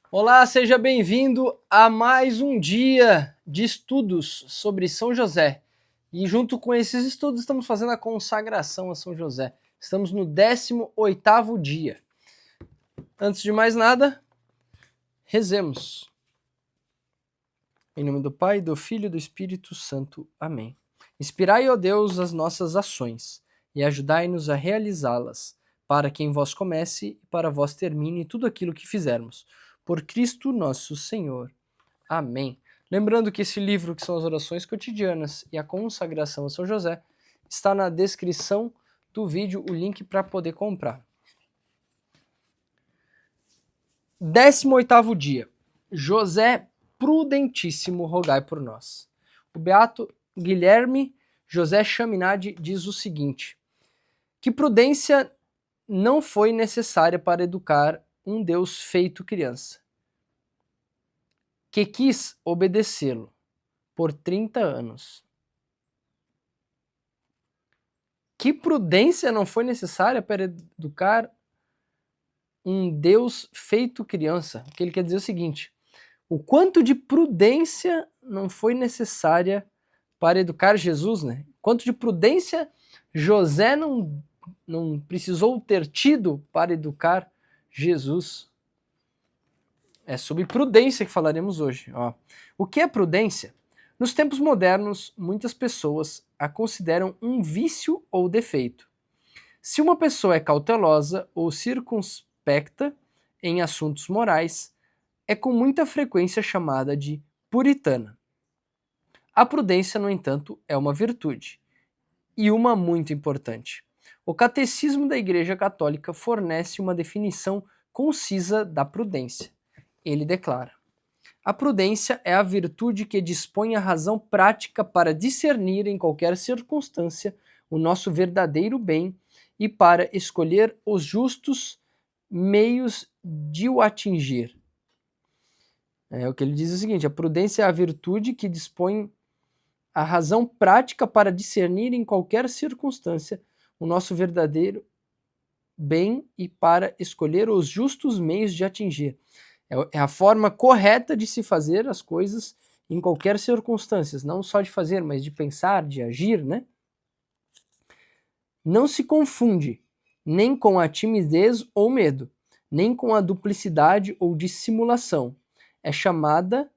Olá, seja bem-vindo a mais um dia de estudos sobre São José. E junto com esses estudos estamos fazendo a consagração a São José. Estamos no 18º dia. Antes de mais nada, rezemos. Em nome do Pai, do Filho e do Espírito Santo. Amém. Inspirai, ó Deus, as nossas ações e ajudai-nos a realizá-las, para que em vós comece e para vós termine tudo aquilo que fizermos. Por Cristo nosso Senhor. Amém. Lembrando que esse livro, que são as orações cotidianas e a consagração a São José, está na descrição do vídeo, o link para poder comprar. 18º dia. José prudentíssimo, rogai por nós. O beato Guilherme José Chaminade diz o seguinte: que prudência não foi necessária para educar um Deus feito criança, que quis obedecê-lo por 30 anos. Que prudência não foi necessária para educar um Deus feito criança? O que ele quer dizer é o seguinte: o quanto de prudência não foi necessária para educar Jesus, né? Quanto de prudência José não precisou ter tido para educar Jesus. É sobre prudência que falaremos hoje. Ó. O que é prudência? Nos tempos modernos, muitas pessoas a consideram um vício ou defeito. Se uma pessoa é cautelosa ou circunspecta em assuntos morais, é com muita frequência chamada de puritana. A prudência, no entanto, é uma virtude, e uma muito importante. O Catecismo da Igreja Católica fornece uma definição concisa da prudência. Ele declara: a prudência é a virtude que dispõe a razão prática para discernir em qualquer circunstância o nosso verdadeiro bem e para escolher os justos meios de o atingir. O que ele diz é o seguinte: a prudência é a virtude que dispõe a razão prática para discernir em qualquer circunstância o nosso verdadeiro bem e para escolher os justos meios de atingir. É a forma correta de se fazer as coisas em qualquer circunstância, não só de fazer, mas de pensar, de agir, né? Não se confunde nem com a timidez ou medo, nem com a duplicidade ou dissimulação. É chamada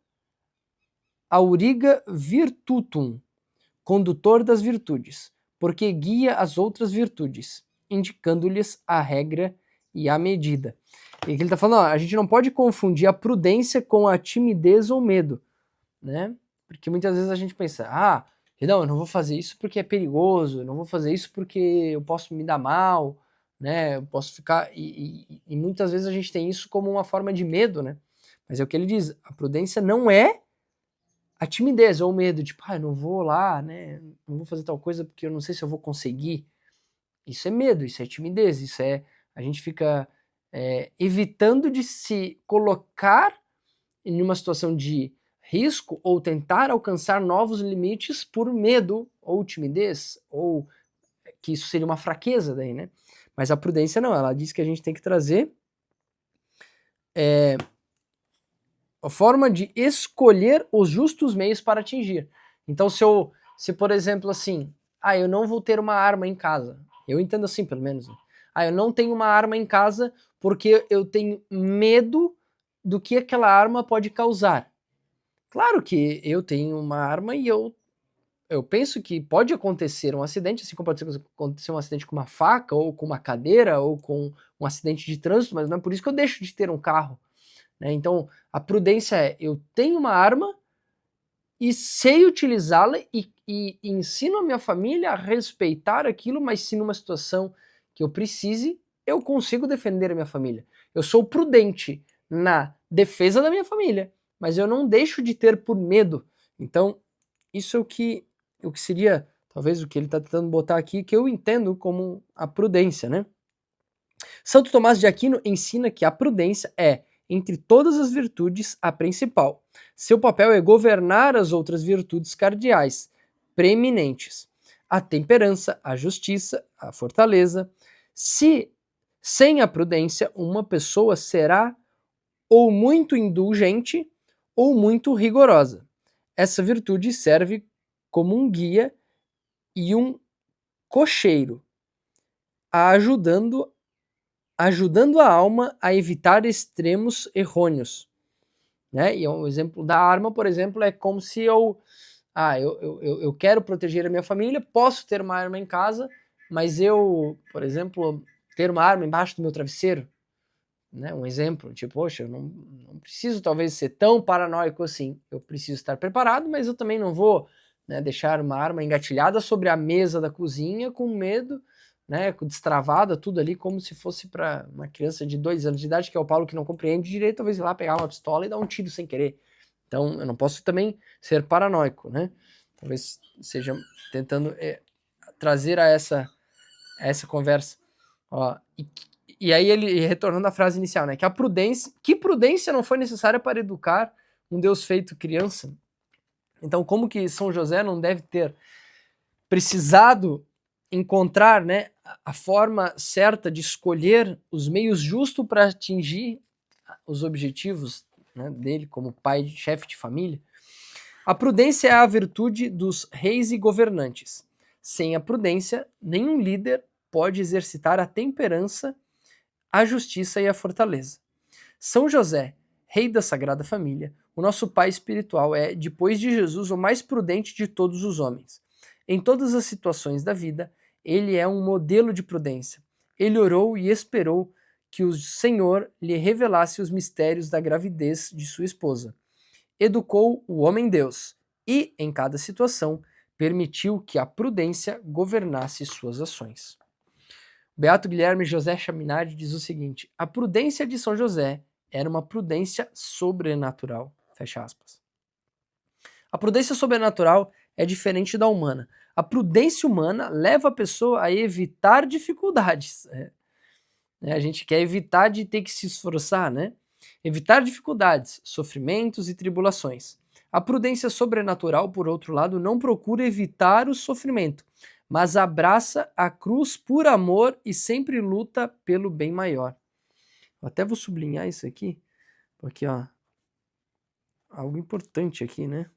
auriga virtutum, condutor das virtudes, porque guia as outras virtudes, indicando-lhes a regra e a medida. E ele está falando, a gente não pode confundir a prudência com a timidez ou medo, né? Porque muitas vezes a gente pensa, não, eu não vou fazer isso porque é perigoso, eu não vou fazer isso porque eu posso me dar mal, né? Eu posso ficar... E muitas vezes a gente tem isso como uma forma de medo, né? Mas é o que ele diz, a prudência não é a timidez ou o medo, tipo, eu não vou lá, né? Não vou fazer tal coisa porque eu não sei se eu vou conseguir. Isso é medo, isso é timidez, isso é... A gente fica evitando de se colocar em uma situação de risco ou tentar alcançar novos limites por medo ou timidez, ou que isso seria uma fraqueza daí, né? Mas a prudência não, ela diz que a gente tem que trazer a forma de escolher os justos meios para atingir. Então, se por exemplo, assim, eu não vou ter uma arma em casa, eu entendo assim, pelo menos, né? Eu não tenho uma arma em casa porque eu tenho medo do que aquela arma pode causar. Claro que eu tenho uma arma e eu penso que pode acontecer um acidente, assim como pode acontecer um acidente com uma faca, ou com uma cadeira, ou com um acidente de trânsito, mas não é por isso que eu deixo de ter um carro, né? Então, a prudência é, eu tenho uma arma e sei utilizá-la e ensino a minha família a respeitar aquilo, mas se numa situação que eu precise, eu consigo defender a minha família. Eu sou prudente na defesa da minha família, mas eu não deixo de ter por medo. Então, isso é o que seria, talvez, o que ele está tentando botar aqui, que eu entendo como a prudência, né? Santo Tomás de Aquino ensina que a prudência é, entre todas as virtudes, a principal. Seu papel é governar as outras virtudes cardeais, preeminentes: a temperança, a justiça, a fortaleza. Se sem a prudência, uma pessoa será ou muito indulgente, ou muito rigorosa. Essa virtude serve como um guia e um cocheiro, ajudando a alma a evitar extremos errôneos. Né? E um exemplo da arma, por exemplo, é como se eu quero proteger a minha família, posso ter uma arma em casa, mas eu, por exemplo, ter uma arma embaixo do meu travesseiro, né? Um exemplo, tipo, poxa, eu não preciso talvez ser tão paranoico assim, eu preciso estar preparado, mas eu também não vou, né, deixar uma arma engatilhada sobre a mesa da cozinha com medo, né, destravada, tudo ali como se fosse para uma criança de 2 anos de idade, que é o Paulo que não compreende direito, talvez ir lá pegar uma pistola e dar um tiro sem querer. Então, eu não posso também ser paranoico, né? Talvez seja tentando trazer a essa conversa. Ó, e aí ele retornando à frase inicial, né? Que prudência não foi necessária para educar um Deus feito criança? Então, como que São José não deve ter precisado encontrar, né, a forma certa de escolher os meios justos para atingir os objetivos, né, dele como pai, chefe de família? A prudência é a virtude dos reis e governantes. Sem a prudência, nenhum líder pode exercitar a temperança, a justiça e a fortaleza. São José, rei da Sagrada Família, o nosso pai espiritual é, depois de Jesus, o mais prudente de todos os homens. Em todas as situações da vida, ele é um modelo de prudência. Ele orou e esperou que o Senhor lhe revelasse os mistérios da gravidez de sua esposa. Educou o homem-deus e, em cada situação, permitiu que a prudência governasse suas ações. Beato Guilherme José Chaminade diz o seguinte: a prudência de São José era uma prudência sobrenatural. Fecha aspas. A prudência sobrenatural é diferente da humana. A prudência humana leva a pessoa a evitar dificuldades. A gente quer evitar de ter que se esforçar, né? Evitar dificuldades, sofrimentos e tribulações. A prudência sobrenatural, por outro lado, não procura evitar o sofrimento, mas abraça a cruz por amor e sempre luta pelo bem maior. Eu até vou sublinhar isso aqui, porque ó, algo importante aqui, né?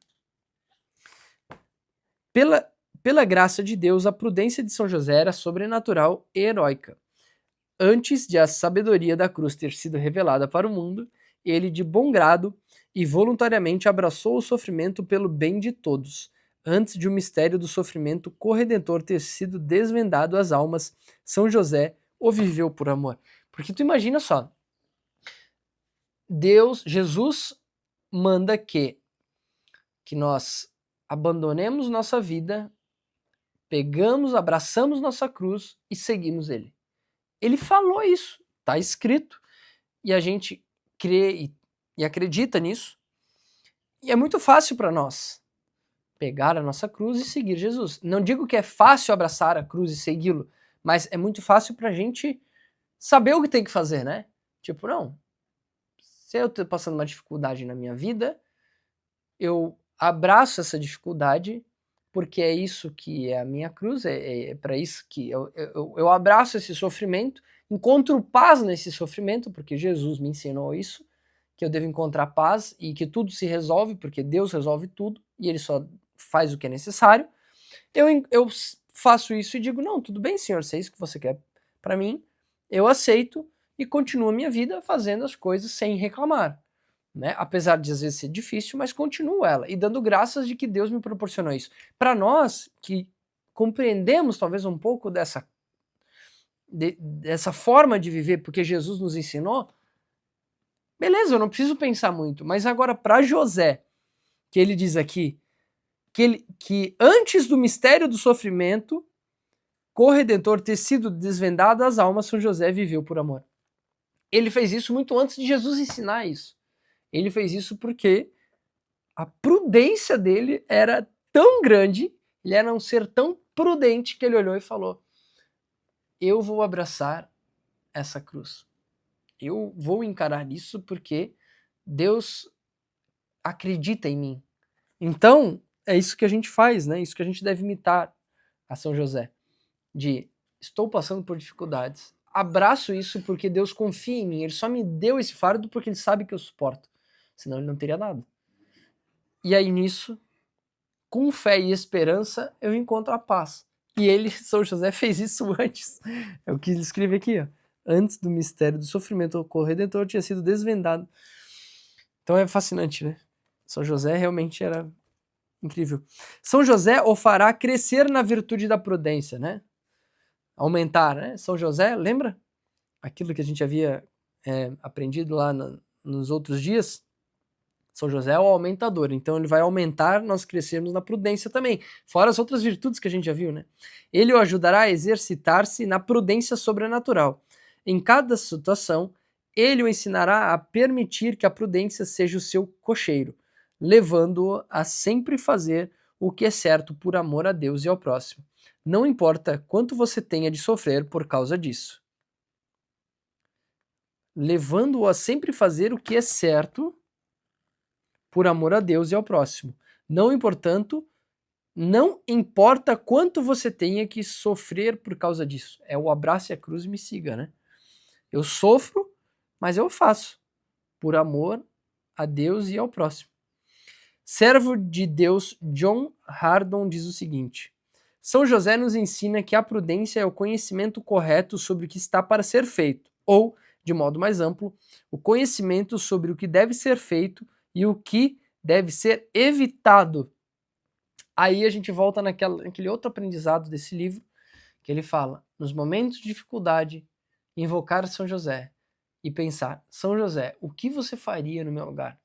Pela graça de Deus, a prudência de São José era sobrenatural e heróica. Antes de a sabedoria da cruz ter sido revelada para o mundo, ele de bom grado e voluntariamente abraçou o sofrimento pelo bem de todos. Antes de o mistério do sofrimento corredentor ter sido desvendado às almas, São José o viveu por amor. Porque tu imagina só, Jesus manda que nós abandonemos nossa vida, pegamos, abraçamos nossa cruz e seguimos ele. Ele falou isso, está escrito, e a gente crê e acredita nisso. E é muito fácil para nós pegar a nossa cruz e seguir Jesus. Não digo que é fácil abraçar a cruz e segui-lo, mas é muito fácil para a gente saber o que tem que fazer, né? Tipo, não, se eu estou passando uma dificuldade na minha vida, eu abraço essa dificuldade, porque é isso que é a minha cruz, é para isso que eu abraço esse sofrimento, encontro paz nesse sofrimento, porque Jesus me ensinou isso, que eu devo encontrar paz e que tudo se resolve, porque Deus resolve tudo e Ele só faz o que é necessário. Eu faço isso e digo, não, tudo bem, Senhor, se é isso que você quer para mim, eu aceito e continuo a minha vida fazendo as coisas sem reclamar. Né? Apesar de às vezes ser difícil, mas continuo ela e dando graças de que Deus me proporcionou isso. Para nós que compreendemos talvez um pouco dessa forma de viver, porque Jesus nos ensinou, beleza, eu não preciso pensar muito. Mas agora para José, que ele diz aqui que antes do mistério do sofrimento corredentor ter sido desvendado às almas, São José viveu por amor. Ele fez isso muito antes de Jesus ensinar isso. Ele fez isso porque a prudência dele era tão grande, ele era um ser tão prudente que ele olhou e falou: eu vou abraçar essa cruz. Eu vou encarar isso porque Deus acredita em mim. Então, é isso que a gente faz, né? Isso que a gente deve imitar a São José. De estou passando por dificuldades, abraço isso porque Deus confia em mim. Ele só me deu esse fardo porque ele sabe que eu suporto. Senão ele não teria dado. E aí nisso, com fé e esperança, eu encontro a paz. E ele, São José, fez isso antes. É o que ele escreve aqui, ó. Antes do mistério do sofrimento o Redentor tinha sido desvendado. Então é fascinante, né? São José realmente era incrível. São José o fará crescer na virtude da prudência, né? Aumentar, né? São José, lembra? Aquilo que a gente havia aprendido lá nos outros dias? São José é o aumentador, então ele vai aumentar nós crescermos na prudência também, fora as outras virtudes que a gente já viu, né? Ele o ajudará a exercitar-se na prudência sobrenatural. Em cada situação, ele o ensinará a permitir que a prudência seja o seu cocheiro, levando-o a sempre fazer o que é certo por amor a Deus e ao próximo. Não importa quanto você tenha de sofrer por causa disso. Levando-o a sempre fazer o que é certo por amor a Deus e ao próximo. Não importa quanto você tenha que sofrer por causa disso. É o abraço e a cruz me siga, né? Eu sofro, mas eu faço por amor a Deus e ao próximo. Servo de Deus John Hardon diz o seguinte: São José nos ensina que a prudência é o conhecimento correto sobre o que está para ser feito, ou, de modo mais amplo, o conhecimento sobre o que deve ser feito e o que deve ser evitado. Aí a gente volta naquele outro aprendizado desse livro, que ele fala, nos momentos de dificuldade, invocar São José e pensar, São José, o que você faria no meu lugar?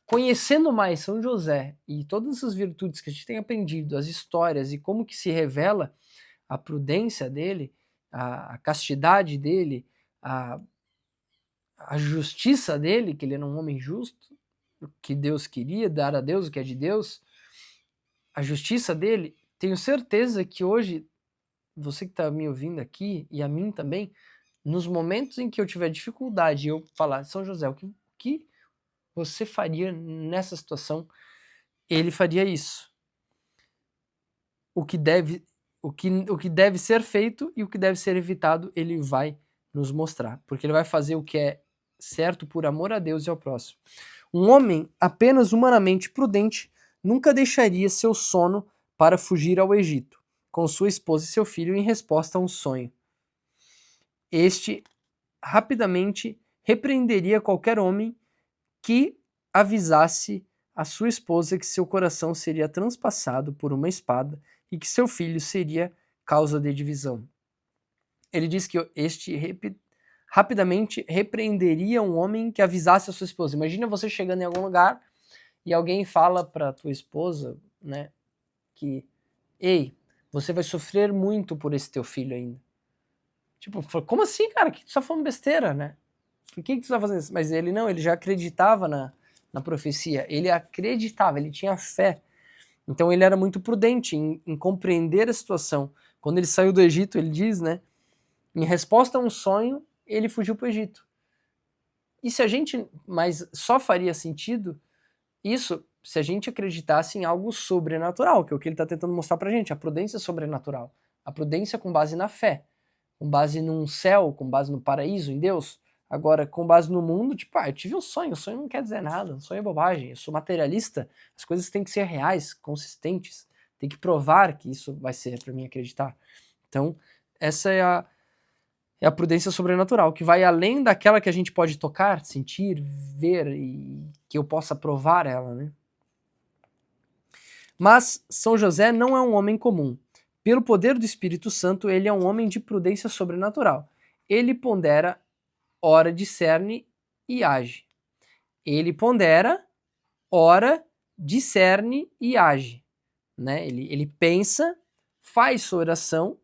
Conhecendo mais São José e todas essas virtudes que a gente tem aprendido, as histórias e como que se revela a prudência dele, a castidade dele, a justiça dele, que ele era um homem justo, o que Deus queria, dar a Deus o que é de Deus, a justiça dele, tenho certeza que hoje, você que está me ouvindo aqui, e a mim também, nos momentos em que eu tiver dificuldade, eu falar, São José, o que você faria nessa situação? Ele faria isso. O que deve ser feito e o que deve ser evitado, ele vai nos mostrar, porque ele vai fazer o que é certo por amor a Deus e ao próximo. Um homem apenas humanamente prudente nunca deixaria seu sono para fugir ao Egito, com sua esposa e seu filho em resposta a um sonho. Este rapidamente repreenderia qualquer homem que avisasse a sua esposa que seu coração seria transpassado por uma espada e que seu filho seria causa de divisão. Ele diz que rapidamente repreenderia um homem que avisasse a sua esposa. Imagina você chegando em algum lugar e alguém fala para tua esposa, né, que, ei, você vai sofrer muito por esse teu filho ainda. Tipo, como assim, cara? Que tu tá falando besteira, né? Por que tu tá fazendo isso? Mas ele não, ele já acreditava na profecia. Ele acreditava, ele tinha fé. Então ele era muito prudente em compreender a situação. Quando ele saiu do Egito, ele diz, né, em resposta a um sonho, ele fugiu para o Egito. E se a gente, mas só faria sentido isso se a gente acreditasse em algo sobrenatural, que é o que ele está tentando mostrar pra gente, a prudência sobrenatural. A prudência com base na fé, com base num céu, com base no paraíso, em Deus. Agora, com base no mundo, tipo, eu tive um sonho, o sonho não quer dizer nada, um sonho é bobagem, eu sou materialista, as coisas têm que ser reais, consistentes, tem que provar que isso vai ser para mim acreditar. Então, essa é a prudência sobrenatural, que vai além daquela que a gente pode tocar, sentir, ver e que eu possa provar ela, né? Mas São José não é um homem comum. Pelo poder do Espírito Santo, ele é um homem de prudência sobrenatural. Ele pondera, ora discerne e age. Ele pondera, ora discerne e age. Né? Ele pensa, faz sua oração,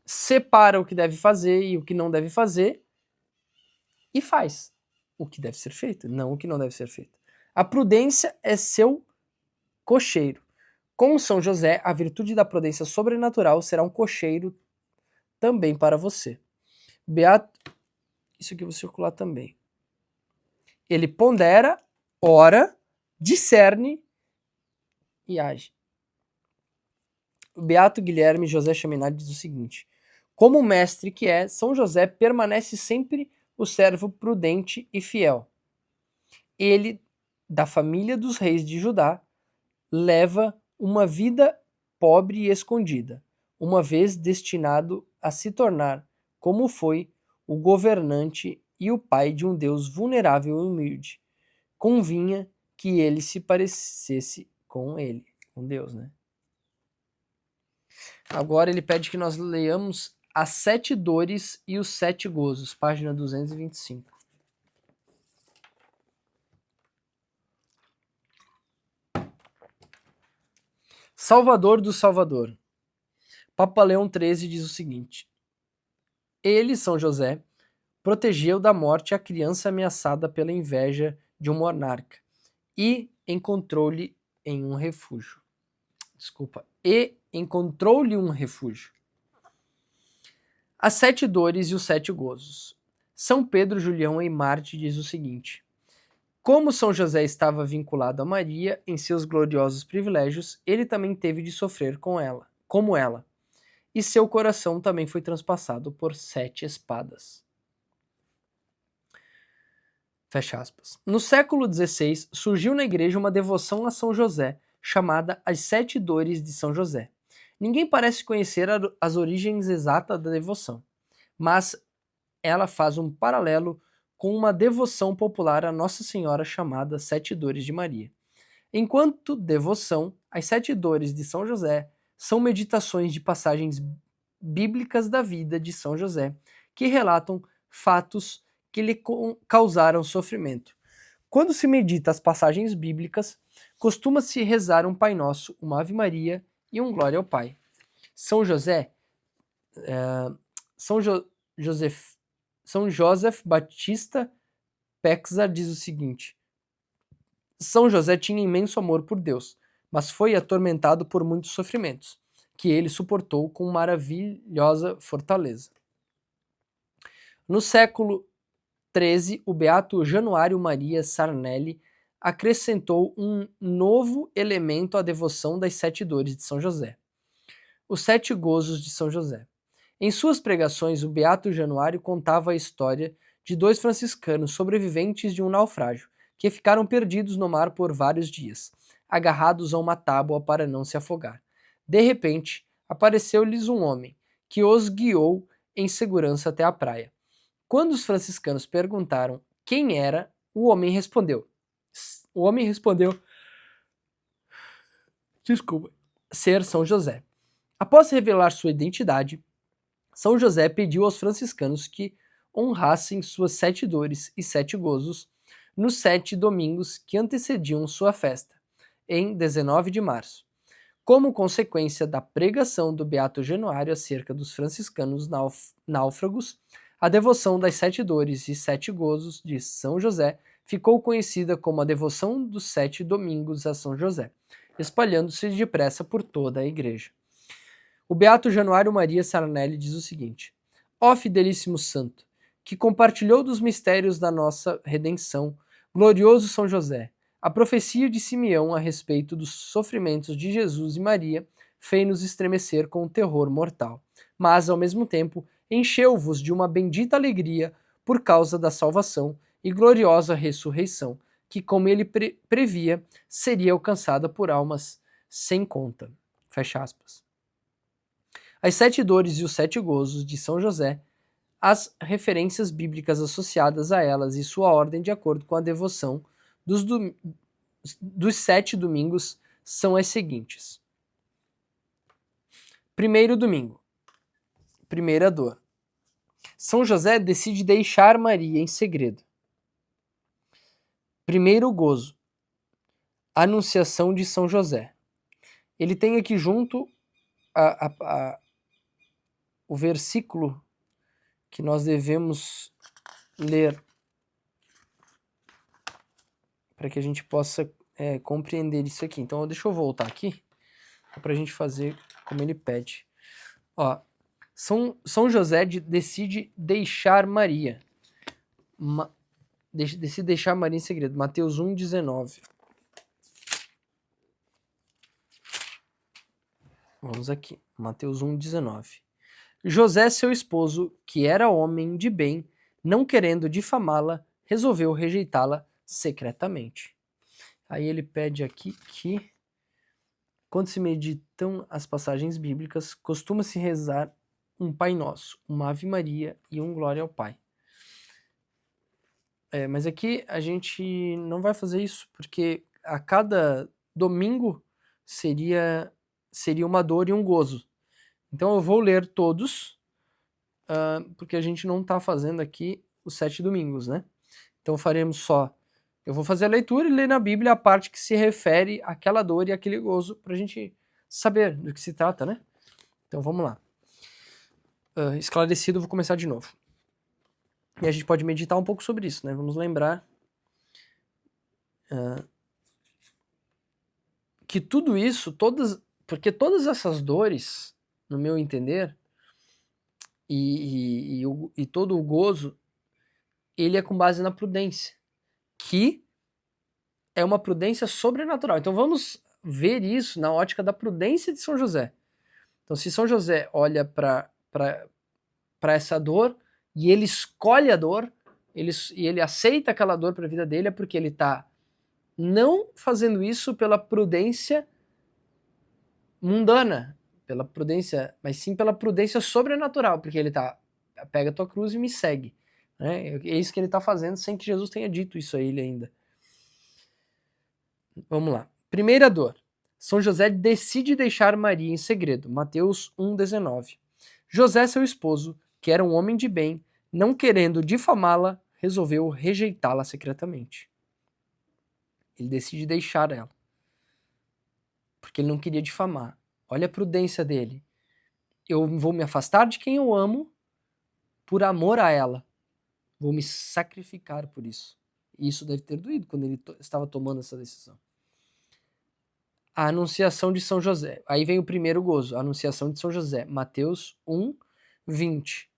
separa o que deve fazer e o que não deve fazer e faz o que deve ser feito, não o que não deve ser feito. A prudência é seu cocheiro. Com São José, a virtude da prudência sobrenatural será um cocheiro também para você. Beato, isso aqui eu vou circular também. Ele pondera, ora, discerne e age. O Beato Guilherme José Chaminade diz o seguinte: Como mestre que é, São José permanece sempre o servo prudente e fiel. Ele, da família dos reis de Judá, leva uma vida pobre e escondida, uma vez destinado a se tornar, como foi, o governante e o pai de um Deus vulnerável e humilde. Convinha que ele se parecesse com ele, com Deus, né? Agora ele pede que nós leiamos As Sete Dores e os Sete Gozos, página 225. Salvador do Salvador. Papa Leão XIII diz o seguinte: ele, São José, protegeu da morte a criança ameaçada pela inveja de um monarca e encontrou-lhe um refúgio. As Sete Dores e os Sete Gozos. São Pedro Julião Eymarte diz o seguinte: como São José estava vinculado a Maria em seus gloriosos privilégios, ele também teve de sofrer como ela, e seu coração também foi transpassado por 7 espadas. Fecha aspas. No século XVI, surgiu na igreja uma devoção a São José, chamada As Sete Dores de São José. Ninguém parece conhecer as origens exatas da devoção, mas ela faz um paralelo com uma devoção popular a Nossa Senhora chamada Sete Dores de Maria. Enquanto devoção, as Sete Dores de São José são meditações de passagens bíblicas da vida de São José, que relatam fatos que lhe causaram sofrimento. Quando se medita as passagens bíblicas, costuma-se rezar um Pai Nosso, uma Ave Maria e um Glória ao Pai. São Joseph Batista Pexar diz o seguinte: São José tinha imenso amor por Deus, mas foi atormentado por muitos sofrimentos, que ele suportou com maravilhosa fortaleza. No século XIII, o beato Januário Maria Sarnelli acrescentou um novo elemento à devoção das Sete Dores de São José: os Sete Gozos de São José. Em suas pregações, o beato Januário contava a história de 2 franciscanos sobreviventes de um naufrágio, que ficaram perdidos no mar por vários dias, agarrados a uma tábua para não se afogar. De repente, apareceu-lhes um homem, que os guiou em segurança até a praia. Quando os franciscanos perguntaram quem era, o homem respondeu ser São José. Após revelar sua identidade, São José pediu aos franciscanos que honrassem suas 7 dores e 7 gozos nos 7 domingos que antecediam sua festa, em 19 de março. Como consequência da pregação do beato Januário acerca dos franciscanos náufragos, a devoção das 7 dores e 7 gozos de São José ficou conhecida como a devoção dos 7 domingos a São José, espalhando-se depressa por toda a igreja. O beato Januário Maria Sarnelli diz o seguinte: ó fidelíssimo santo, que compartilhou dos mistérios da nossa redenção, glorioso São José, a profecia de Simeão a respeito dos sofrimentos de Jesus e Maria fez-nos estremecer com o terror mortal, mas, ao mesmo tempo, encheu-vos de uma bendita alegria por causa da salvação e gloriosa ressurreição, que, como ele previa, seria alcançada por almas sem conta. Fecha aspas. As 7 dores e os 7 gozos de São José, as referências bíblicas associadas a elas e sua ordem de acordo com a devoção dos 7 domingos são as seguintes. Primeiro domingo. Primeira dor. São José decide deixar Maria em segredo. Primeiro gozo. Anunciação de São José. Ele tem aqui junto o versículo que nós devemos ler para que a gente possa compreender isso aqui. Então, deixa eu voltar aqui para a gente fazer como ele pede. Ó, São José decide deixar Maria. Decide deixar Maria em segredo. Mateus 1,19. Vamos aqui. Mateus 1,19. José, seu esposo, que era homem de bem, não querendo difamá-la, resolveu rejeitá-la secretamente. Aí ele pede aqui que, quando se meditam as passagens bíblicas, costuma-se rezar um Pai Nosso, uma Ave Maria e um Glória ao Pai. Mas aqui a gente não vai fazer isso, porque a cada domingo seria uma dor e um gozo. Então eu vou ler todos, porque a gente não está fazendo aqui os 7 domingos, né? Então faremos só. Eu vou fazer a leitura e ler na Bíblia a parte que se refere àquela dor e àquele gozo, para a gente saber do que se trata, né? Então vamos lá. Esclarecido, eu vou começar de novo. E a gente pode meditar um pouco sobre isso, né? Vamos lembrar que tudo isso, porque todas essas dores, no meu entender, e todo o gozo, ele é com base na prudência, que é uma prudência sobrenatural. Então vamos ver isso na ótica da prudência de São José. Então se São José olha para essa dor e ele escolhe a dor, e ele aceita aquela dor para a vida dele, é porque ele está não fazendo isso pela prudência mundana, pela prudência, mas sim pela prudência sobrenatural, porque ele pega a tua cruz e me segue. Né? É isso que ele está fazendo sem que Jesus tenha dito isso a ele ainda. Vamos lá. Primeira dor. São José decide deixar Maria em segredo. Mateus 1,19. José, seu esposo, que era um homem de bem, não querendo difamá-la, resolveu rejeitá-la secretamente. Ele decide deixar ela, porque ele não queria difamar. Olha a prudência dele. Eu vou me afastar de quem eu amo por amor a ela. Vou me sacrificar por isso. E isso deve ter doído quando ele estava tomando essa decisão. A anunciação de São José. Aí vem o primeiro gozo, a anunciação de São José. Mateus 1:20.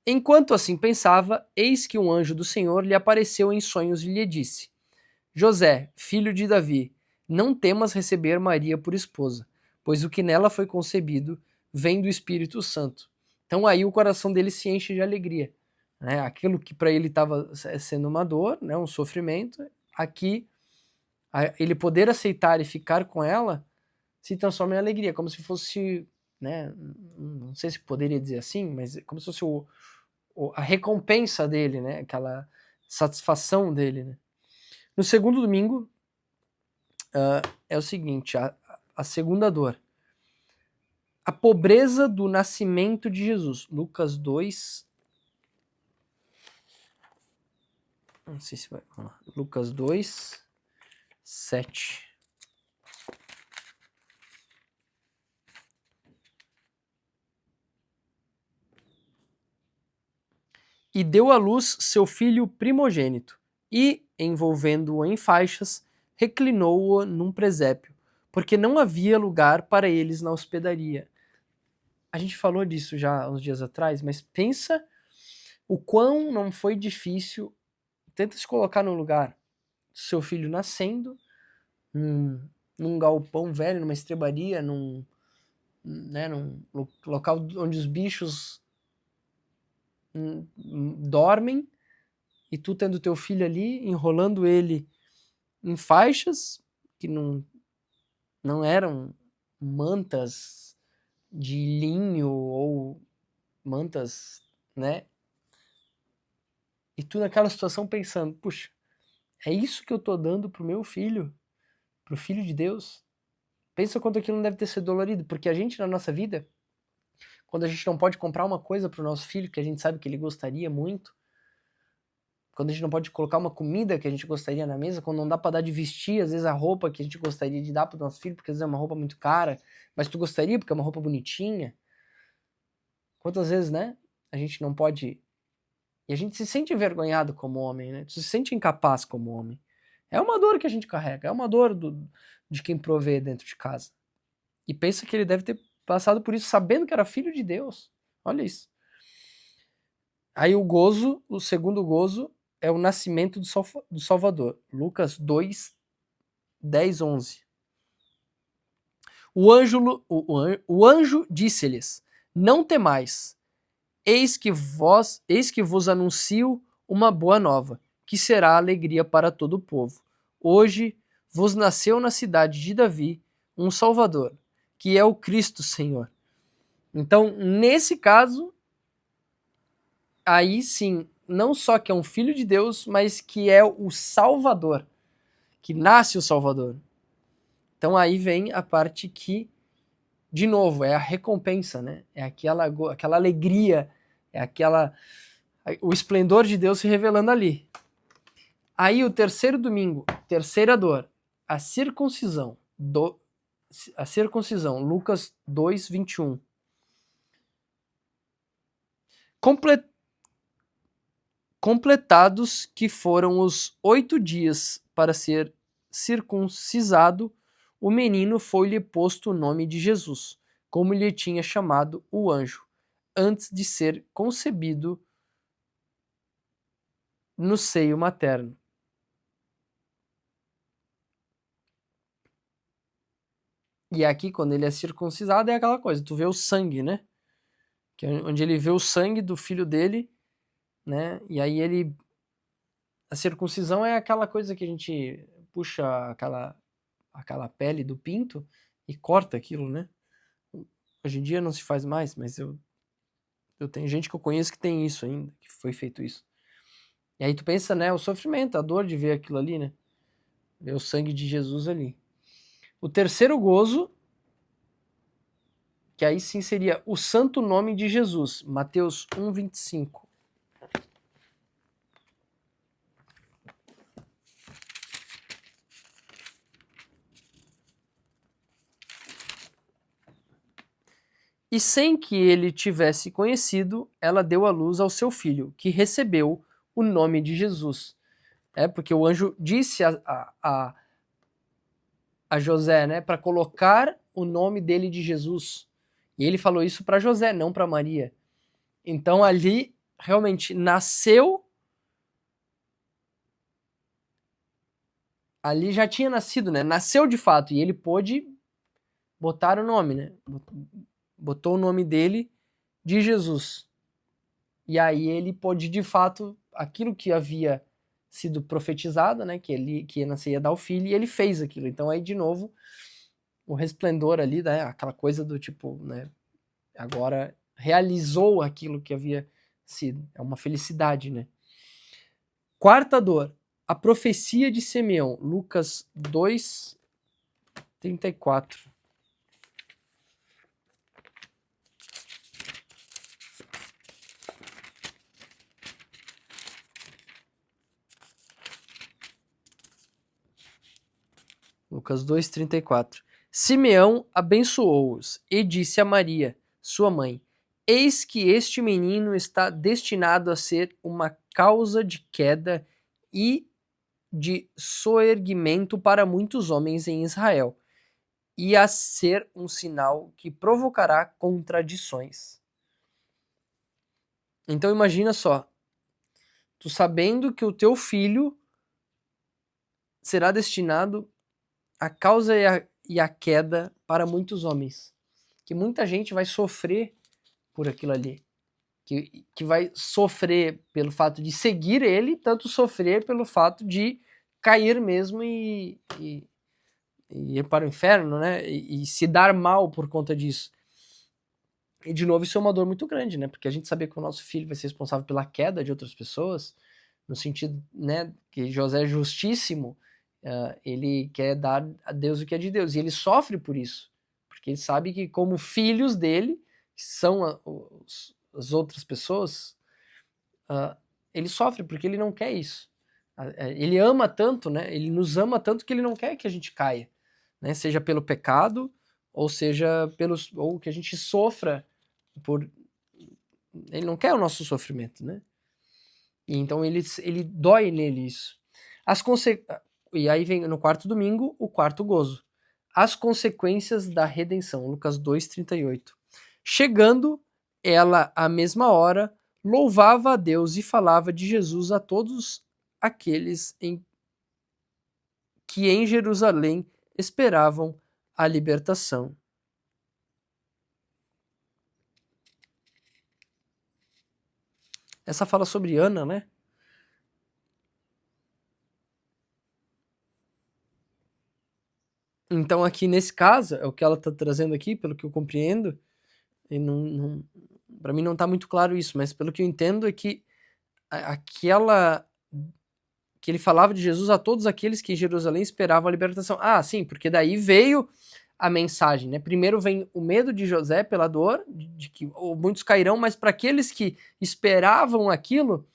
Enquanto assim pensava, eis que um anjo do Senhor lhe apareceu em sonhos e lhe disse: José, filho de Davi, não temas receber Maria por esposa, pois o que nela foi concebido vem do Espírito Santo. Então aí o coração dele se enche de alegria. Né? Aquilo que para ele estava sendo uma dor, né? Um sofrimento, aqui ele poder aceitar e ficar com ela se transforma em alegria, como se fosse, né? Não sei se poderia dizer assim, mas como se fosse a recompensa dele, né? Aquela satisfação dele, né? No segundo domingo, é o seguinte, a segunda dor. A pobreza do nascimento de Jesus. Lucas 2. Não sei se vai. Vamos lá. Lucas 2, 7. E deu à luz seu filho primogênito, e, envolvendo-o em faixas, reclinou-o num presépio, porque não havia lugar para eles na hospedaria. A gente falou disso já uns dias atrás, mas pensa o quão não foi difícil. Tenta se colocar no lugar do seu filho nascendo, num galpão velho, numa estrebaria, num local onde os bichos dormem, e tu tendo teu filho ali, enrolando ele em faixas que não eram mantas de linho ou mantas, né? E tu naquela situação pensando, puxa, é isso que eu tô dando pro meu filho, pro filho de Deus? Pensa quanto aquilo não deve ter sido dolorido, porque a gente na nossa vida, quando a gente não pode comprar uma coisa pro nosso filho que a gente sabe que ele gostaria muito, quando a gente não pode colocar uma comida que a gente gostaria na mesa, quando não dá pra dar de vestir, às vezes a roupa que a gente gostaria de dar pro nosso filho, porque às vezes é uma roupa muito cara, mas tu gostaria porque é uma roupa bonitinha. Quantas vezes, né, a gente não pode... E a gente se sente envergonhado como homem, né? Tu se sente incapaz como homem. É uma dor que a gente carrega, é uma dor de quem provê dentro de casa. E pensa que ele deve ter passado por isso sabendo que era filho de Deus. Olha isso. Aí o segundo gozo, é o nascimento do Salvador. Lucas 2, 10, 11. O anjo disse-lhes: Não temais, eis que vos anuncio uma boa nova, que será alegria para todo o povo. Hoje vos nasceu na cidade de Davi um Salvador, que é o Cristo Senhor. Então, nesse caso, aí sim, não só que é um filho de Deus, mas que é o Salvador, que nasce o Salvador. Então aí vem a parte que, de novo, é a recompensa, né? É aquela alegria, é o esplendor de Deus se revelando ali. Aí o terceiro domingo, terceira dor, a circuncisão, Lucas 2, 21. Completados que foram os 8 dias para ser circuncisado, o menino foi-lhe posto o nome de Jesus, como lhe tinha chamado o anjo, antes de ser concebido no seio materno. E aqui, quando ele é circuncisado, é aquela coisa, tu vê o sangue, né? Que é onde ele vê o sangue do filho dele, né? E aí ele... A circuncisão é aquela coisa que a gente puxa aquela pele do pinto e corta aquilo, né? Hoje em dia não se faz mais, mas eu tenho gente que eu conheço que tem isso ainda, que foi feito isso. E aí tu pensa, né, o sofrimento, a dor de ver aquilo ali, né? Ver o sangue de Jesus ali. O terceiro gozo, que aí sim seria o santo nome de Jesus, Mateus 1, 25. E sem que ele tivesse conhecido, ela deu à luz ao seu filho, que recebeu o nome de Jesus. Porque o anjo disse a José, né, para colocar o nome dele de Jesus. E ele falou isso para José, não para Maria. Então ali realmente nasceu, ali já tinha nascido, né? Nasceu de fato e ele pôde botar o nome, né? Botou o nome dele de Jesus. E aí ele pôde de fato aquilo que havia sido profetizado, né, que ia nascer ia dar o filho, e ele fez aquilo. Então aí de novo o resplendor ali, né, aquela coisa do tipo, né, agora realizou aquilo que havia sido. É uma felicidade, né? Quarta dor, a profecia de Simeão, Lucas 2, 34. Lucas 2, 34. Simeão abençoou-os e disse a Maria, sua mãe: Eis que este menino está destinado a ser uma causa de queda e de soerguimento para muitos homens em Israel, e a ser um sinal que provocará contradições. Então imagina só, tu sabendo que o teu filho será destinado à causa e à queda para muitos homens. Que muita gente vai sofrer por aquilo ali. Que vai sofrer pelo fato de seguir ele, tanto sofrer pelo fato de cair mesmo e ir para o inferno, né? E se dar mal por conta disso. E de novo, isso é uma dor muito grande, né? Porque a gente saber que o nosso filho vai ser responsável pela queda de outras pessoas, no sentido, né, que José é justíssimo, ele quer dar a Deus o que é de Deus, e ele sofre por isso, porque ele sabe que como filhos dele, que são as outras pessoas, ele sofre porque ele não quer isso. Ele ama tanto, né? Ele nos ama tanto que ele não quer que a gente caia, né? Seja pelo pecado, ou seja ou que a gente sofra por... Ele não quer o nosso sofrimento, né? E então ele dói nele isso. E aí vem no quarto domingo o quarto gozo. As consequências da redenção, Lucas 2:38. Chegando ela à mesma hora, louvava a Deus e falava de Jesus a todos aqueles que em Jerusalém esperavam a libertação. Essa fala sobre Ana, né? Então aqui nesse caso, é o que ela está trazendo aqui, pelo que eu compreendo, e para mim não está muito claro isso, mas pelo que eu entendo é que aquela que ele falava de Jesus a todos aqueles que em Jerusalém esperavam a libertação. Ah, sim, porque daí veio a mensagem, né? Primeiro vem o medo de José pela dor, de que muitos cairão, mas para aqueles que esperavam aquilo,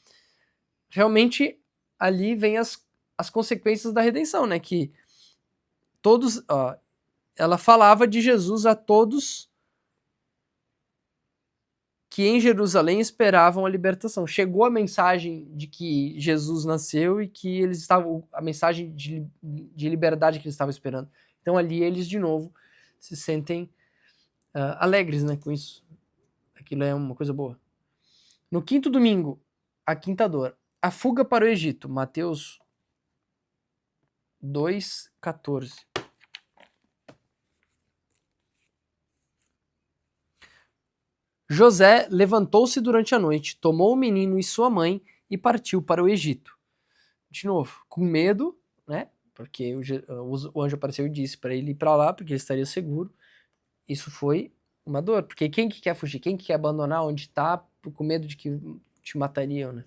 realmente ali vem as consequências da redenção, né? Que todos, ó, ela falava de Jesus a todos que em Jerusalém esperavam a libertação. Chegou a mensagem de que Jesus nasceu e que eles estavam, a mensagem de liberdade que eles estavam esperando. Então ali eles de novo se sentem alegres, né, com isso. Aquilo é uma coisa boa. No quinto domingo, a quinta dor. A fuga para o Egito. Mateus 2:14. José levantou-se durante a noite, tomou o menino e sua mãe e partiu para o Egito. De novo, com medo, né? Porque o anjo apareceu e disse para ele ir para lá, porque ele estaria seguro. Isso foi uma dor, porque quem que quer fugir? Quem que quer abandonar onde está com medo de que te matariam, né?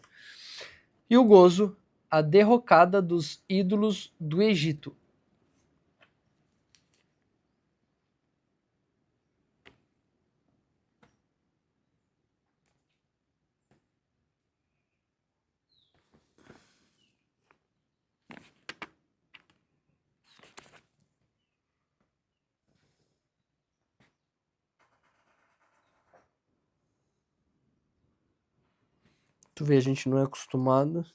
E o gozo, a derrocada dos ídolos do Egito. Tu vê, a gente não é acostumado.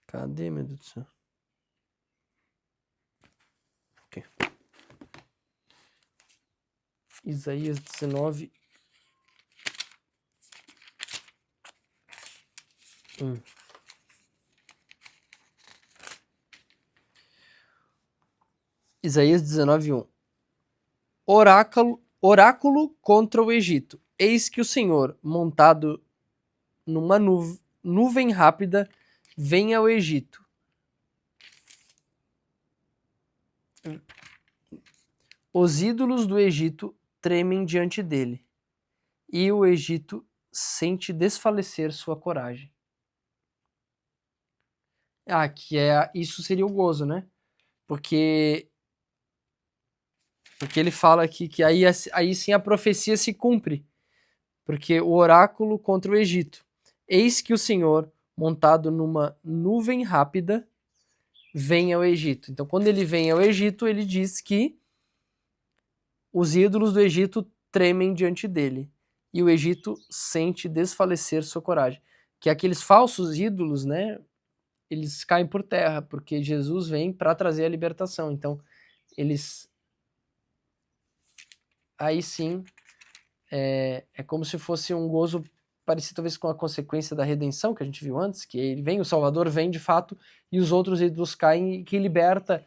Cadê, meu Deus do céu? Okay. Isaías 19. Isaías 19:1. Oráculo contra o Egito. Eis que o Senhor, montado numa nuvem rápida, vem ao Egito. Os ídolos do Egito tremem diante dele, e o Egito sente desfalecer sua coragem. Isso seria o gozo, né? Porque ele fala aqui que aí sim a profecia se cumpre, porque o oráculo contra o Egito. Eis que o Senhor, montado numa nuvem rápida, vem ao Egito. Então, quando ele vem ao Egito, ele diz que os ídolos do Egito tremem diante dele, e o Egito sente desfalecer sua coragem. Que aqueles falsos ídolos, né, eles caem por terra, porque Jesus vem para trazer a libertação. Então, eles aí sim é como se fosse um gozo parecido talvez com a consequência da redenção que a gente viu antes, que ele vem, o Salvador vem de fato, e os outros ídolos caem, que liberta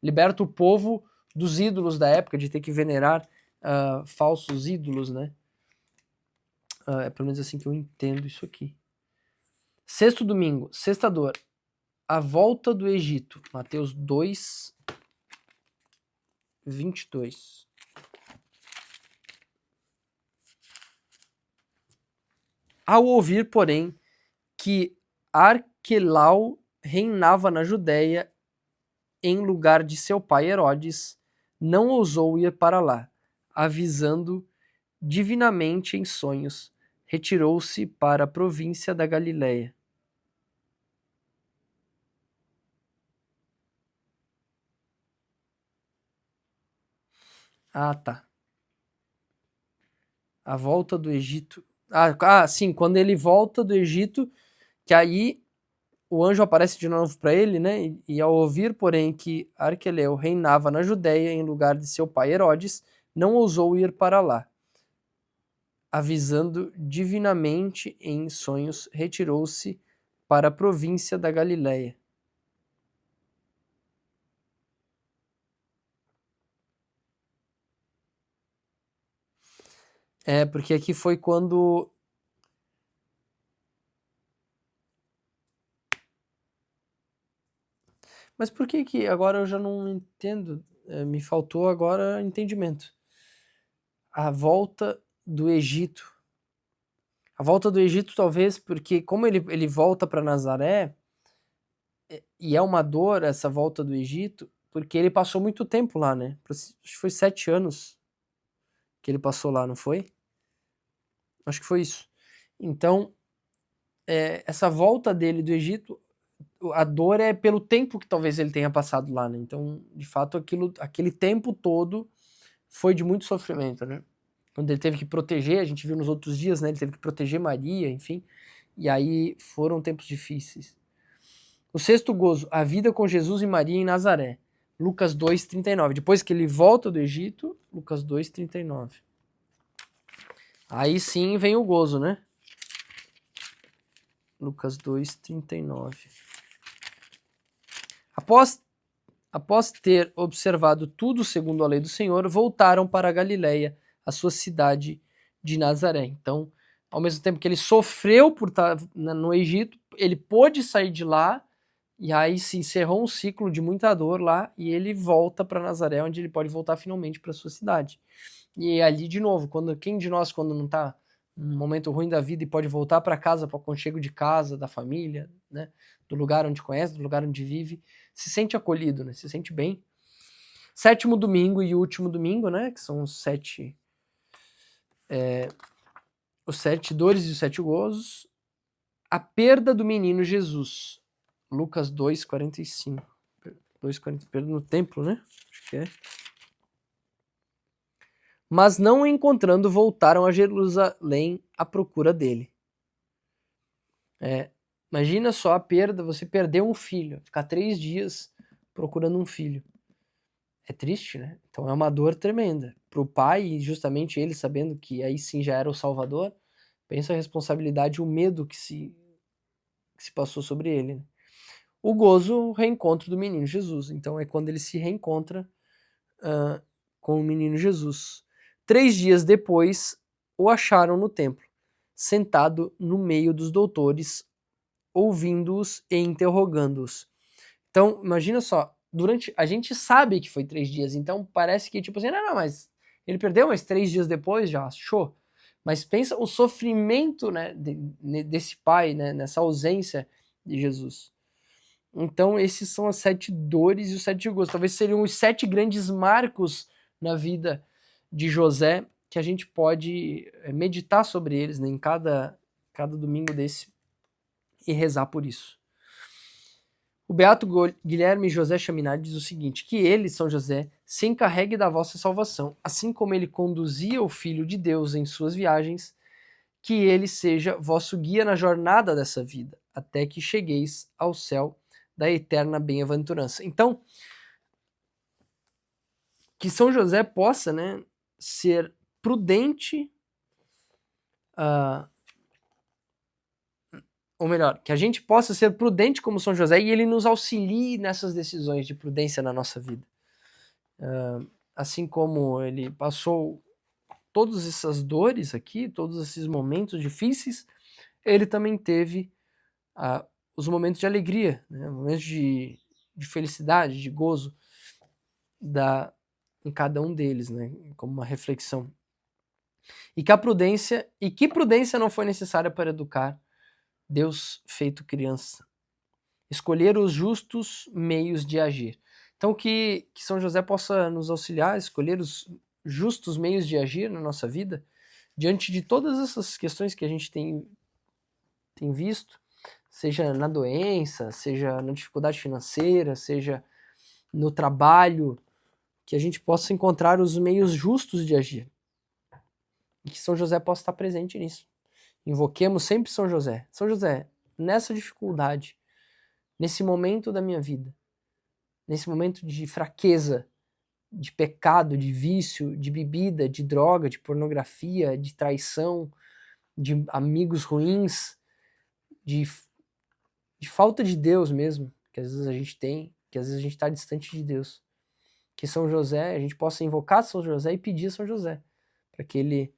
liberta o povo dos ídolos da época, de ter que venerar falsos ídolos, né? É pelo menos assim que eu entendo isso aqui. Sexto domingo, sexta dor, a volta do Egito, Mateus 2:22. Ao ouvir, porém, que Arquelau reinava na Judéia em lugar de seu pai Herodes, não ousou ir para lá, avisando divinamente em sonhos, retirou-se para a província da Galiléia. Ah, tá. A volta do Egito. Sim, quando ele volta do Egito, que aí o anjo aparece de novo para ele, né? E ao ouvir, porém, que Arqueleu reinava na Judéia em lugar de seu pai Herodes, não ousou ir para lá. Avisando divinamente em sonhos, retirou-se para a província da Galiléia. Porque aqui foi quando... Mas por que agora eu já não entendo? Me faltou agora entendimento. A volta do Egito. A volta do Egito talvez porque como ele volta para Nazaré, e é uma dor essa volta do Egito, porque ele passou muito tempo lá, né? Acho que foi 7 anos que ele passou lá, não foi? Acho que foi isso. Então, essa volta dele do Egito, a dor é pelo tempo que talvez ele tenha passado lá, né? Então, de fato, aquele tempo todo foi de muito sofrimento, né? Quando ele teve que proteger, a gente viu nos outros dias, né? Ele teve que proteger Maria, enfim. E aí foram tempos difíceis. O sexto gozo, a vida com Jesus e Maria em Nazaré. Lucas 2:39. Depois que ele volta do Egito, Lucas 2:39. Aí sim vem o gozo, né? Lucas 2:39. Após ter observado tudo segundo a lei do Senhor, voltaram para a Galiléia, a sua cidade de Nazaré. Então, ao mesmo tempo que ele sofreu por estar no Egito, ele pôde sair de lá, e aí se encerrou um ciclo de muita dor lá, e ele volta para Nazaré, onde ele pode voltar finalmente para sua cidade. E ali, de novo, quem de nós, quando não está num momento ruim da vida e pode voltar para casa, para o aconchego de casa, da família, né, do lugar onde conhece, do lugar onde vive, se sente acolhido, né, se sente bem. Sétimo domingo e último domingo, né, que são os 7 dores e os 7 gozos. A perda do menino Jesus. Lucas 2:45. 2:40, perda no templo, né? Acho que é. Mas não o encontrando, voltaram a Jerusalém à procura dele. Imagina só a perda, você perdeu um filho, ficar 3 dias procurando um filho. É triste, né? Então é uma dor tremenda. Para o pai, e justamente ele sabendo que aí sim já era o Salvador, pensa a responsabilidade e o medo que se passou sobre ele. Né? O gozo, o reencontro do menino Jesus. Então é quando ele se reencontra com o menino Jesus. 3 dias depois, o acharam no templo, sentado no meio dos doutores, ouvindo-os e interrogando-os. Então, imagina só, a gente sabe que foi 3 dias, então parece que, tipo assim, não, mas ele perdeu, mas 3 dias depois já achou. Mas pensa o sofrimento, né, desse pai, né, nessa ausência de Jesus. Então, esses são as 7 dores e os 7 gozos. Talvez seriam os 7 grandes marcos na vida de José, que a gente pode meditar sobre eles, né, em cada domingo desse e rezar por isso. O beato Guilherme José Chaminade diz o seguinte, que ele, São José, se encarregue da vossa salvação, assim como ele conduzia o Filho de Deus em suas viagens, que ele seja vosso guia na jornada dessa vida, até que chegueis ao céu da eterna bem-aventurança. Então, que São José possa, né, ser prudente, ou melhor, que a gente possa ser prudente como São José e ele nos auxilie nessas decisões de prudência na nossa vida. Assim como ele passou todas essas dores aqui, todos esses momentos difíceis, ele também teve os momentos de alegria, né? Momentos de felicidade, de gozo em cada um deles, né? Como uma reflexão. E que prudência não foi necessária para educar Deus feito criança. Escolher os justos meios de agir. Então que São José possa nos auxiliar a escolher os justos meios de agir na nossa vida, diante de todas essas questões que a gente tem visto, seja na doença, seja na dificuldade financeira, seja no trabalho, que a gente possa encontrar os meios justos de agir. E que São José possa estar presente nisso. Invoquemos sempre São José. São José, nessa dificuldade, nesse momento da minha vida, nesse momento de fraqueza, de pecado, de vício, de bebida, de droga, de pornografia, de traição, de amigos ruins, de falta de Deus mesmo, que às vezes a gente tem, que às vezes a gente está distante de Deus. Que São José, a gente possa invocar São José e pedir a São José, para que ele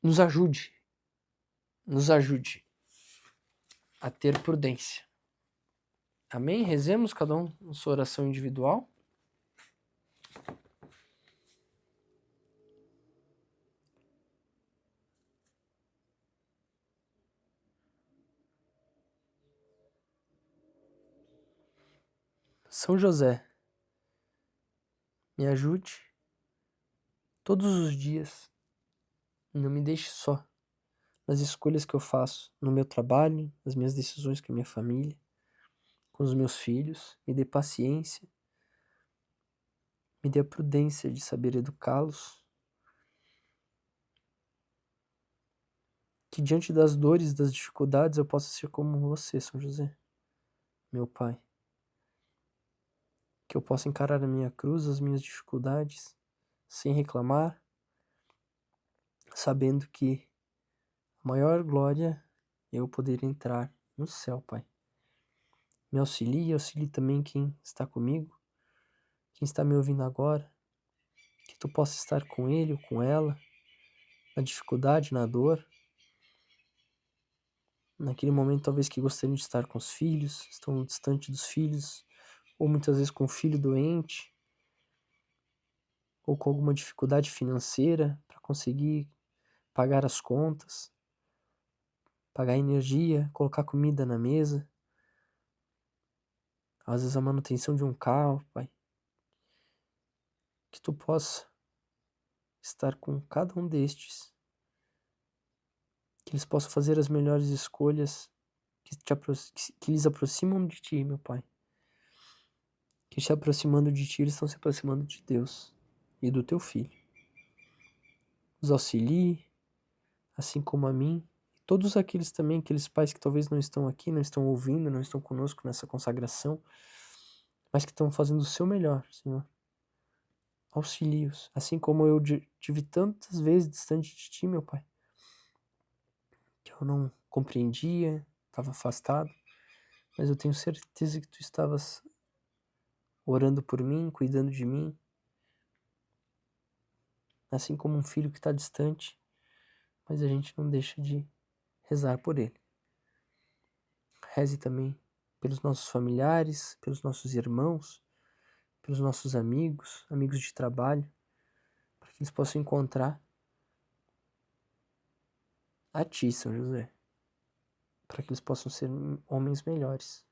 nos ajude a ter prudência. Amém? Rezemos cada um na sua oração individual. São José, me ajude todos os dias. Não me deixe só nas escolhas que eu faço no meu trabalho, nas minhas decisões com a minha família, com os meus filhos. Me dê paciência, me dê a prudência de saber educá-los. Que diante das dores, das dificuldades, eu possa ser como você, São José, meu Pai. Que eu possa encarar a minha cruz, as minhas dificuldades, sem reclamar, sabendo que a maior glória é eu poder entrar no céu, Pai. Me auxilie também quem está comigo, quem está me ouvindo agora, que tu possa estar com ele ou com ela, na dificuldade, na dor, naquele momento talvez que gostariam de estar com os filhos, estão distante dos filhos, ou muitas vezes com o filho doente, ou com alguma dificuldade financeira para conseguir pagar as contas, pagar energia, colocar comida na mesa, às vezes a manutenção de um carro, Pai. Que tu possa estar com cada um destes, que eles possam fazer as melhores escolhas que lhes aproximam de Ti, meu Pai. Que se aproximando de Ti, eles estão se aproximando de Deus e do Teu Filho. Os auxilie, assim como a mim, e todos aqueles também, aqueles pais que talvez não estão aqui, não estão ouvindo, não estão conosco nessa consagração, mas que estão fazendo o seu melhor, Senhor. Auxilie-os, assim como eu tive tantas vezes distante de Ti, meu Pai, que eu não compreendia, estava afastado, mas eu tenho certeza que Tu estavas orando por mim, cuidando de mim, assim como um filho que está distante, mas a gente não deixa de rezar por ele. Reze também pelos nossos familiares, pelos nossos irmãos, pelos nossos amigos, amigos de trabalho, para que eles possam encontrar a Ti, São José, para que eles possam ser homens melhores,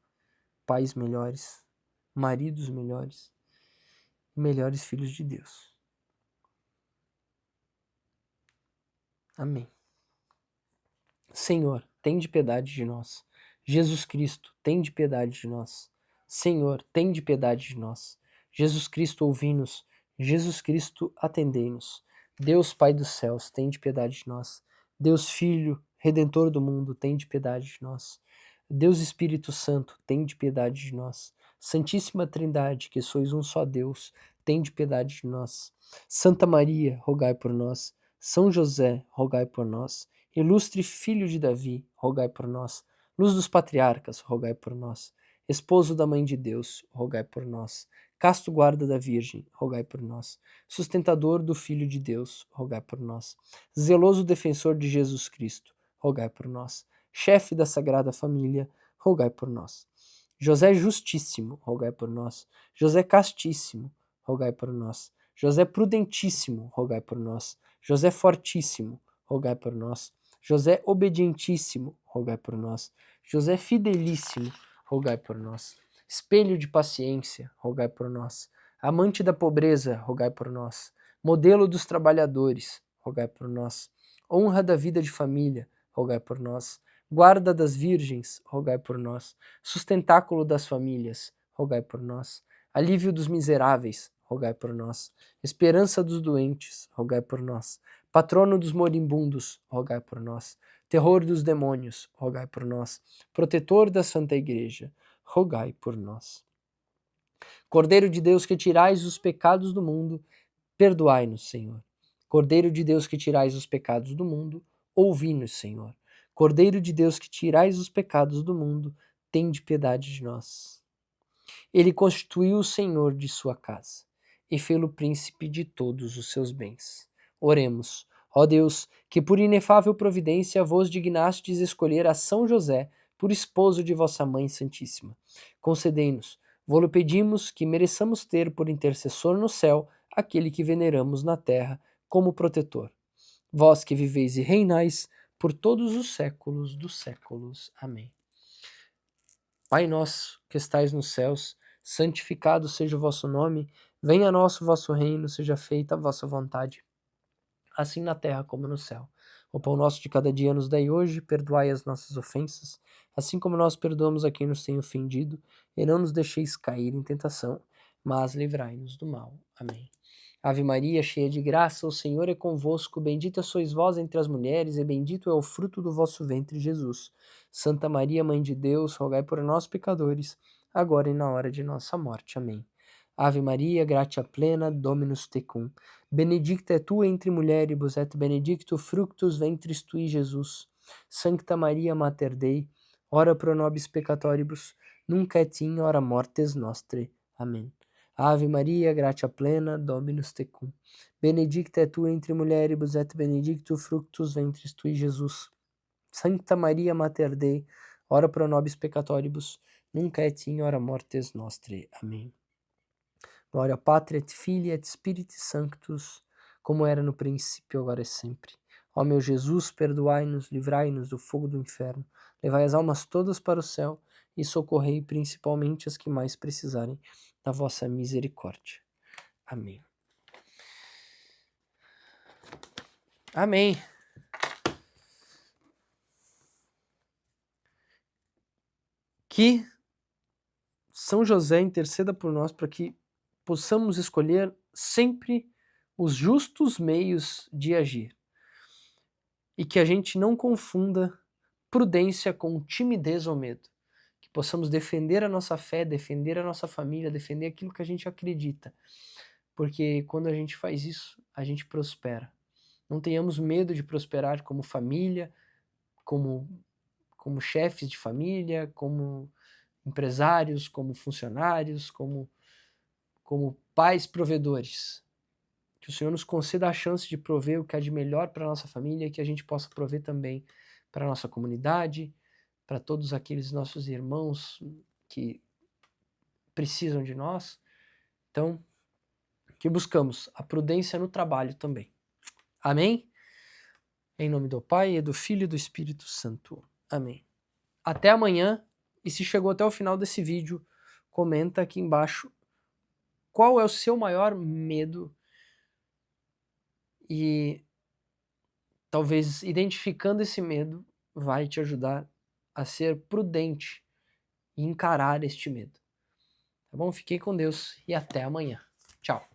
pais melhores, maridos melhores e melhores filhos de Deus. Amém. Senhor, tende piedade de nós. Jesus Cristo, tende piedade de nós. Senhor, tende piedade de nós. Jesus Cristo, ouvi-nos. Jesus Cristo, atendei-nos. Deus Pai dos céus, tende piedade de nós. Deus Filho, Redentor do mundo, tende piedade de nós. Deus Espírito Santo, tende piedade de nós. Santíssima Trindade, que sois um só Deus, tende piedade de nós. Santa Maria, rogai por nós. São José, rogai por nós. Ilustre Filho de Davi, rogai por nós. Luz dos patriarcas, rogai por nós. Esposo da Mãe de Deus, rogai por nós. Casto guarda da Virgem, rogai por nós. Sustentador do Filho de Deus, rogai por nós. Zeloso defensor de Jesus Cristo, rogai por nós. Chefe da Sagrada Família, rogai por nós. José Justíssimo, rogai por nós. José Castíssimo, rogai por nós. José Prudentíssimo, rogai por nós. José Fortíssimo, rogai por nós. José Obedientíssimo, rogai por nós. José Fidelíssimo, rogai por nós. Espelho de paciência, rogai por nós. Amante da pobreza, rogai por nós. Modelo dos trabalhadores, rogai por nós. Honra da vida de família, rogai por nós. Guarda das virgens, rogai por nós. Sustentáculo das famílias, rogai por nós. Alívio dos miseráveis, rogai por nós. Esperança dos doentes, rogai por nós. Patrono dos moribundos, rogai por nós. Terror dos demônios, rogai por nós. Protetor da Santa Igreja, rogai por nós. Cordeiro de Deus que tirais os pecados do mundo, perdoai-nos, Senhor. Cordeiro de Deus que tirais os pecados do mundo, ouvi-nos, Senhor. Cordeiro de Deus que tirais os pecados do mundo, tende piedade de nós. Ele constituiu o Senhor de sua casa e fê-lo príncipe de todos os seus bens. Oremos. Ó Deus, que por inefável providência vos dignastes escolher a São José por esposo de vossa Mãe Santíssima. Concedei-nos, vô-lo pedimos, que mereçamos ter por intercessor no céu aquele que veneramos na terra como protetor. Vós que viveis e reinais por todos os séculos dos séculos. Amém. Pai nosso, que estais nos céus, santificado seja o vosso nome, venha a nós o vosso reino, seja feita a vossa vontade, assim na terra como no céu. O pão nosso de cada dia nos dai hoje, perdoai as nossas ofensas, assim como nós perdoamos a quem nos tem ofendido, e não nos deixeis cair em tentação, mas livrai-nos do mal. Amém. Ave Maria, cheia de graça, o Senhor é convosco, bendita sois vós entre as mulheres, e bendito é o fruto do vosso ventre, Jesus. Santa Maria, Mãe de Deus, rogai por nós, pecadores, agora e na hora de nossa morte. Amém. Ave Maria, gratia plena, Dominus tecum. Benedicta tu entre mulieribus, et benedictus fructus ventris tui, Jesus. Sancta Maria, Mater Dei, ora pro nobis peccatoribus, nunc et in hora mortis nostre. Amém. Ave Maria, gratia plena, Dominus tecum. Benedicta tu entre mulieribus, et benedictus fructus ventris tui, Jesus. Sancta Maria, Mater Dei, ora pro nobis peccatoribus, nunc et in hora mortis nostre. Amém. Glória Patri et Filii et Spiritus Sanctus, como era no princípio, agora e sempre. Ó meu Jesus, perdoai-nos, livrai-nos do fogo do inferno, levai as almas todas para o céu e socorrei principalmente as que mais precisarem da vossa misericórdia. Amém. Amém. Que São José interceda por nós para que possamos escolher sempre os justos meios de agir. E que a gente não confunda prudência com timidez ou medo. Que possamos defender a nossa fé, defender a nossa família, defender aquilo que a gente acredita. Porque quando a gente faz isso, a gente prospera. Não tenhamos medo de prosperar como família, como chefes de família, como empresários, como funcionários, como pais provedores. Que o Senhor nos conceda a chance de prover o que há de melhor para a nossa família e que a gente possa prover também para a nossa comunidade, para todos aqueles nossos irmãos que precisam de nós. Então, que buscamos a prudência no trabalho também. Amém? Em nome do Pai, e do Filho e do Espírito Santo. Amém. Até amanhã. E se chegou até o final desse vídeo, comenta aqui embaixo qual é o seu maior medo e talvez identificando esse medo vai te ajudar a ser prudente e encarar este medo. Tá bom? Fiquem com Deus e até amanhã. Tchau.